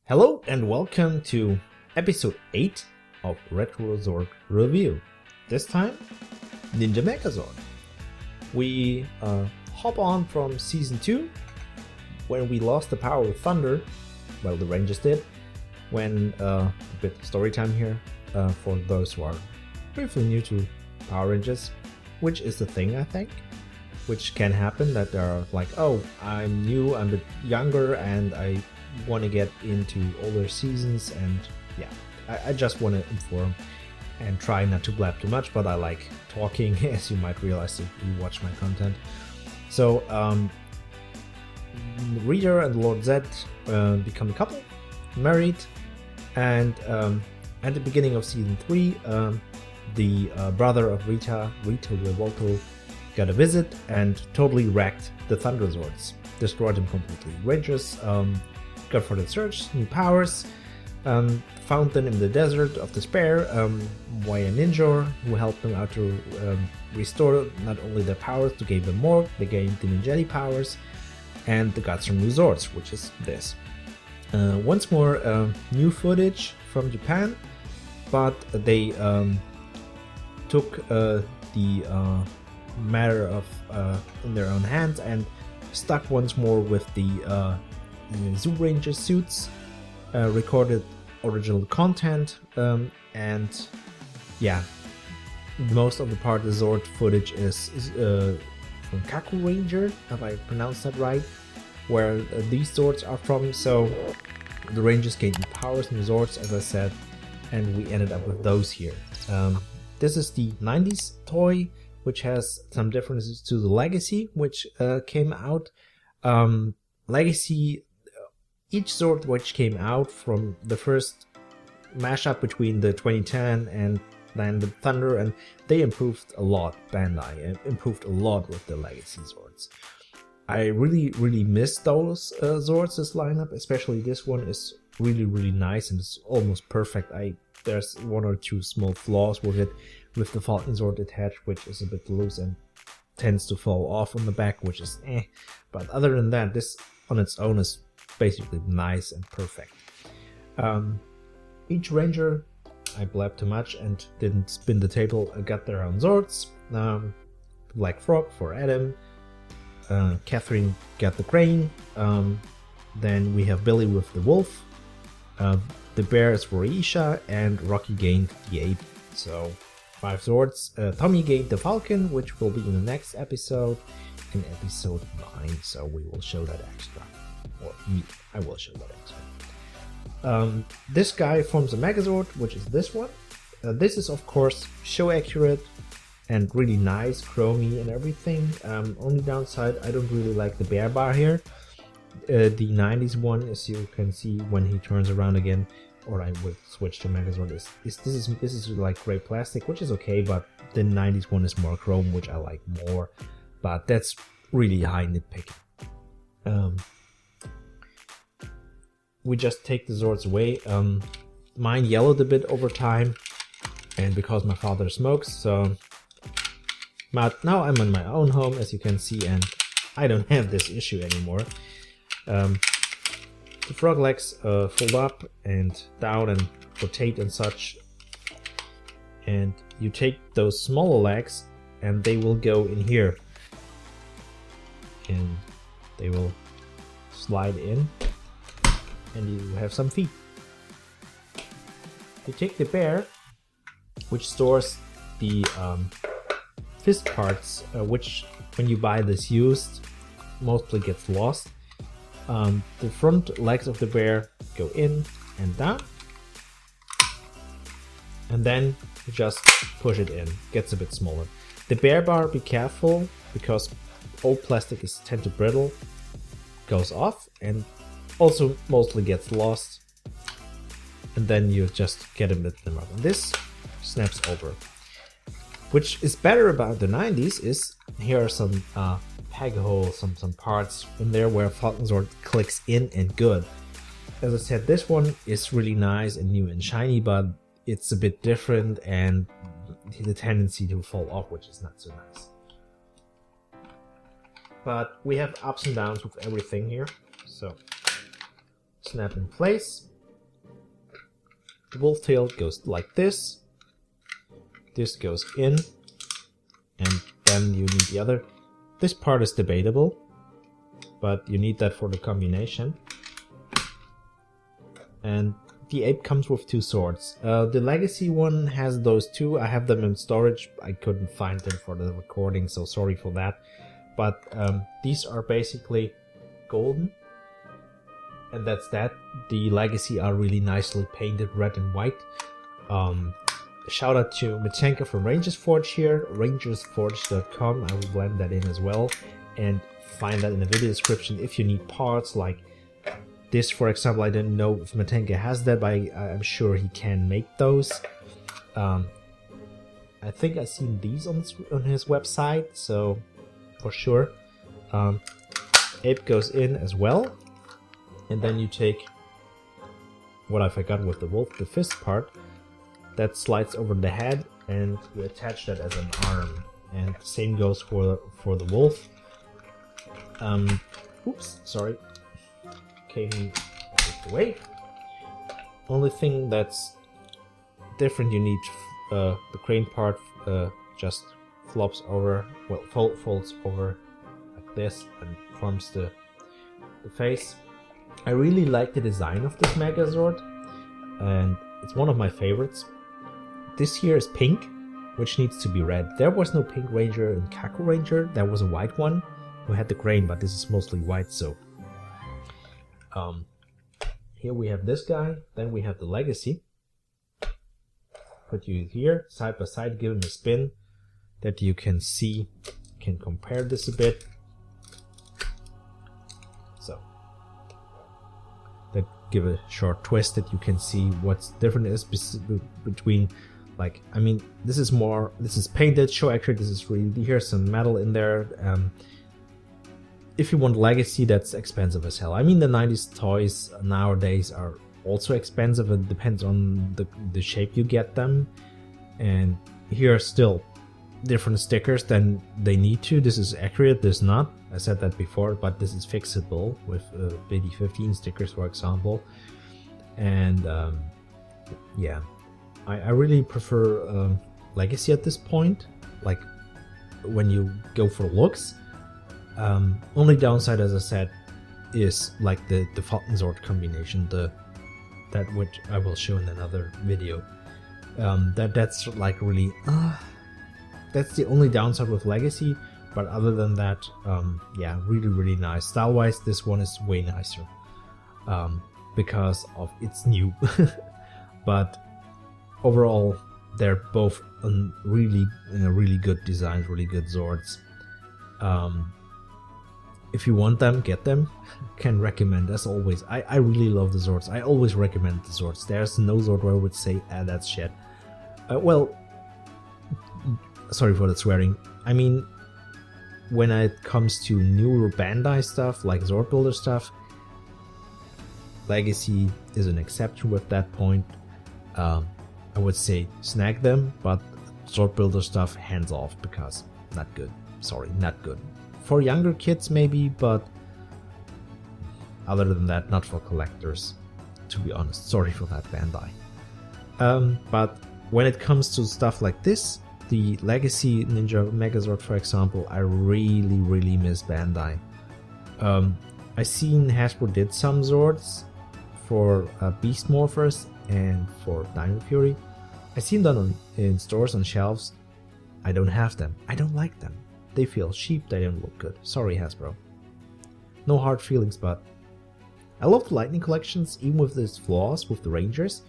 Hello and welcome to episode 8 of Retro Zord Review. This time, Ninja Megazord. We hop on from season 2 when we lost the power with thunder. Well, the Rangers did. When a bit of story time here for those who are briefly new to Power Rangers, which is the thing I think. Which can happen that they're like, oh, I'm new, I'm a bit younger, and I want to get into older seasons, and yeah, I just want to inform and try not to blab too much, but I like talking, as you might realize if you watch my content. So, Rita and Lord Zed become a couple, married, and at the beginning of season 3, the brother of Rita Revolto, got a visit and totally wrecked the Thunder Zords, destroyed them completely. Rangers got for the search, new powers, found them in the desert of despair via Ninja, who helped them out to restore not only their powers, to gain them more, they gained the Ninjetti powers, and they got some new Zords, which is this. Once more, new footage from Japan, but they took the matter of in their own hands and stuck once more with the Zoo Ranger suits, recorded original content, and yeah, most of the part of the Zord footage is from Kaku Ranger, if I pronounced that right, where these Zords are from. So the Rangers gained new powers, new Zords, as I said, and we ended up with those here. This is the 90s toy, which has some differences to the Legacy, which came out. Legacy, each Zord which came out from the first mashup between the 2010 and then the Thunder, and they improved a lot. Bandai improved a lot with the Legacy Zords. I really miss those Zords, this lineup, especially this one is really nice and it's almost perfect. There's one or two small flaws with it, with the Falcon Zord attached, which is a bit loose and tends to fall off on the back, which is but other than that, this on its own is basically nice and perfect. Each Ranger, I blabbed too much and didn't spin the table, got their own Zords. Black Frog for Adam, Catherine got the Crane, then we have Billy with the Wolf, the Bear is for Isha, and Rocky gained the Ape. So 5 Zords. Tommy gained the Falcon, which will be in the next episode, in episode 9, so we will show that extra. Or I will show that extra. This guy forms a Megazord, which is this one. This is of course show accurate and really nice, chromy and everything. Only downside, I don't really like the bear bar here. The 90s one, as you can see when he turns around again, or I would switch to Megazord, this is like gray plastic, which is okay, but the 90s one is more chrome, which I like more, but that's really high nitpicking. We just take the Zords away. Mine yellowed a bit over time, and because my father smokes, so but now I'm in my own home, as you can see, and I don't have this issue anymore. The frog legs fold up and down and rotate and such, and you take those smaller legs and they will go in here and they will slide in and you have some feet. You take the bear, which stores the fist parts, which when you buy this used mostly gets lost. The front legs of the bear go in and down, and then you just push it in, gets a bit smaller. The bear bar, be careful, because old plastic tend to brittle, goes off and also mostly gets lost, and then you just get a bit them up, and this snaps over. Which is better about the 90s is, here are some peg holes, some parts in there where Falcon Zord clicks in and good. As I said, this one is really nice and new and shiny, but it's a bit different and the tendency to fall off, which is not so nice. But we have ups and downs with everything here. So snap in place, The wolf tail goes like this. This goes in, and then you need the other. This part is debatable, but you need that for the combination. And the ape comes with 2 swords. The legacy one has those 2. I have them in storage. I couldn't find them for the recording, so sorry for that. But these are basically golden, and that's that. The legacy are really nicely painted red and white. Shout out to Mitenka from Rangers Forge here, rangersforge.com. I will blend that in as well, and find that in the video description if you need parts like this, for example. I didn't know if Mitenka has that, but I'm sure he can make those. I think I've seen these on his website, so for sure. Ape goes in as well, and then you take what I forgot with the wolf, the fist part. That slides over the head, and you attach that as an arm. And the same goes for the wolf. Oops, sorry. Came away. Only thing that's different, you need the crane part just flops over, well, folds over like this and forms the face. I really like the design of this Megazord, and it's one of my favorites. This here is pink, which needs to be red. There was no pink ranger in Kaku Ranger. There was a white one who had the crane, but this is mostly white. So here we have this guy. Then we have the legacy. Put you here side by side, give him a spin that you can see. Can compare this a bit. So that give a short twist that you can see what's different is between. Like, I mean, this is painted, show accurate, this is really, here's some metal in there. If you want legacy, that's expensive as hell. I mean, the 90s toys nowadays are also expensive. It depends on the shape you get them. And here are still different stickers than they need to. This is accurate, this is not. I said that before, but this is fixable with BD15 stickers, for example. And yeah. I really prefer legacy at this point, like when you go for looks. Only downside, as I said, is like the Falcon Zord combination, that which I will show in another video. That's like really that's the only downside with legacy. But other than that, yeah, really nice. Style wise, this one is way nicer because of it's new. But overall, they're both really good designs, really good Zords. If you want them, get them. Can recommend, as always. I really love the Zords. I always recommend the Zords. There's no Zord where I would say, that's shit. Well, sorry for the swearing. I mean, when it comes to newer Bandai stuff, like Zord Builder stuff, Legacy is an exception with that point. I would say snag them, but Zord Builder stuff, hands off, because not good. Sorry, not good. For younger kids maybe, but other than that, not for collectors, to be honest. Sorry for that, Bandai. But when it comes to stuff like this, the Legacy Ninja Megazord, for example, I really miss Bandai. I seen Hasbro did some Zords for Beast Morphers and for Dino Fury. I seen them in stores on shelves. I don't have them. I don't like them. They feel cheap, they don't look good. Sorry, Hasbro. No hard feelings, but I love the Lightning collections, even with its flaws with the Rangers.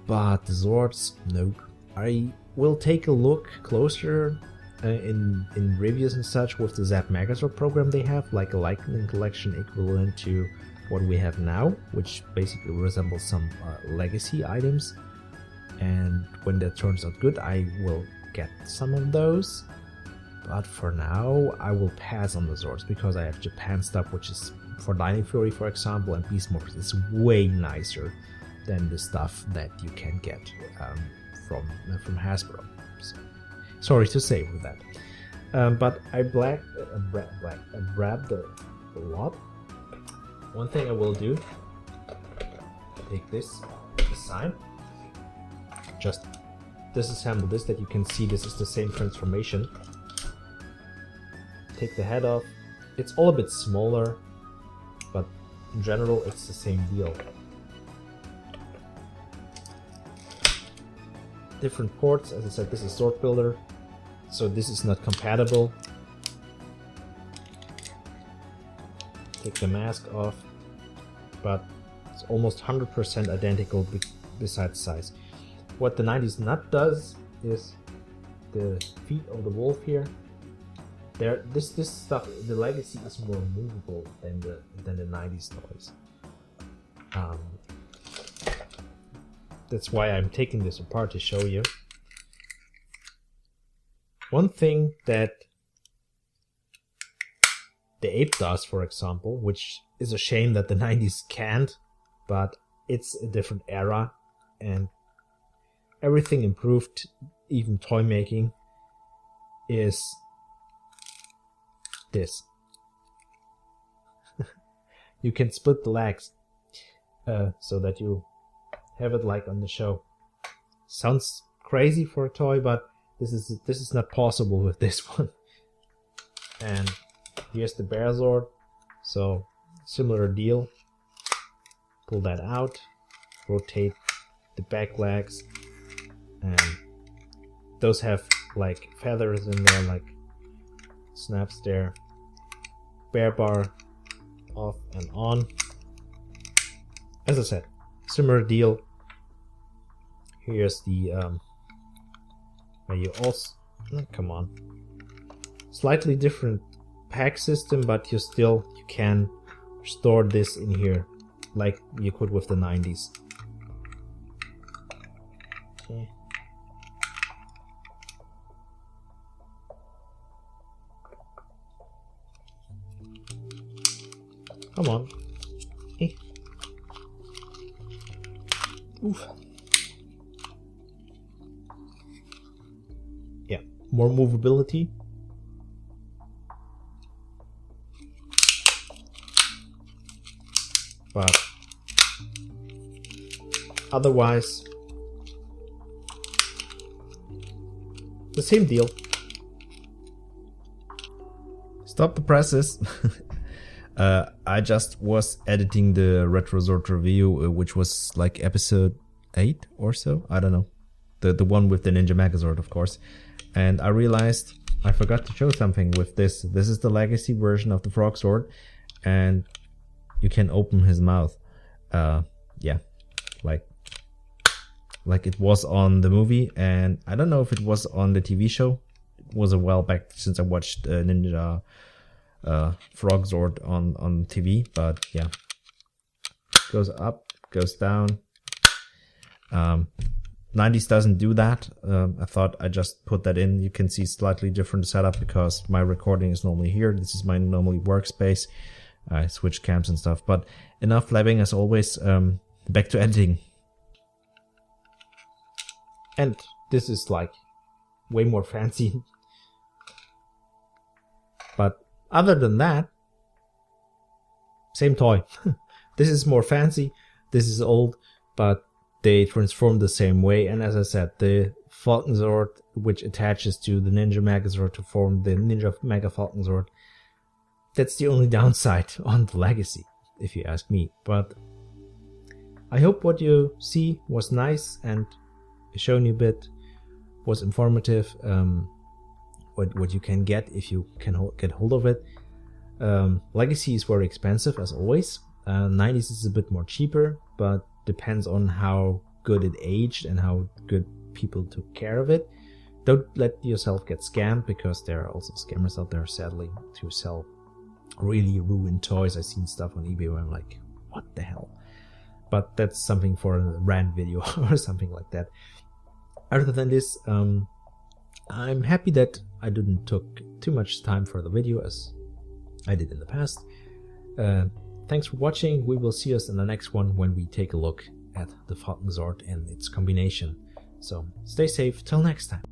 But the Zords, nope. I will take a look closer in reviews and such with the Zap Megazord program they have, like a Lightning collection equivalent to what we have now, which basically resembles some legacy items. And when that turns out good, I will get some of those. But for now, I will pass on the Zords because I have Japan stuff, which is for Dino Fury, for example, and Beast Morphers is way nicer than the stuff that you can get from Hasbro. So, sorry to say with that. But I grabbed a lot. One thing I will do, take this aside. just disassemble this, that you can see this is the same transformation. Take the head off. It's all a bit smaller, but in general it's the same deal. Different ports, as I said, this is Zord Builder, so this is not compatible. Take the mask off, but it's almost 100% identical besides size. What the 90s nut does is the feet of the wolf here. This stuff, the Legacy is more movable than the 90s toys. That's why I'm taking this apart to show you. One thing that the ape does, for example, which is a shame that the 90s can't, but it's a different era and everything improved, even toy making, is this. You can split the legs so that you have it like on the show. Sounds crazy for a toy, but this is not possible with this one. And here's the Megazord, so similar deal. Pull that out, rotate the back legs, and those have like feathers in there, like snaps there. Bear bar off and on. As I said, similar deal. Here's the where you also come on, slightly different pack system, but you can store this in here like you could with the 90s. Okay. Come on. Eh. Oof. Yeah, more movability. But otherwise, the same deal. Stop the presses. I just was editing the Retro Zord review, which was like episode 8 or so. I don't know. The one with the Ninja Megazord, of course. And I realized I forgot to show something with this. This is the Legacy version of the Frog Zord. And you can open his mouth. Yeah. Like it was on the movie. And I don't know if it was on the TV show. It was a while back since I watched Ninja Frog Zord on TV, but yeah, goes up, goes down. 90s doesn't do that. I thought I just put that in. You can see slightly different setup because my recording is normally here. This is my normally workspace. I switch cams and stuff, but enough blabbing as always. Back to editing. And this is like way more fancy. But other than that, same toy. This is more fancy, this is old, but they transform the same way. And as I said, the Falcon Zord, which attaches to the Ninja Megazord to form the Ninja Mega Falcon Zord, that's the only downside on the Legacy, if you ask me. But I hope what you see was nice and shown you a bit, was informative. What you can get if you can get hold of it. Legacy is very expensive as always. 90s is a bit more cheaper, but depends on how good it aged and how good people took care of it. Don't let yourself get scammed, because there are also scammers out there, sadly, to sell really ruined toys. I've seen stuff on eBay where I'm like, what the hell? But that's something for a rant video or something like that. Other than this, I'm happy that I didn't took too much time for the video as I did in the past. Thanks for watching. We will see us in the next one when we take a look at the Falcon Zord and its combination. So stay safe till next time.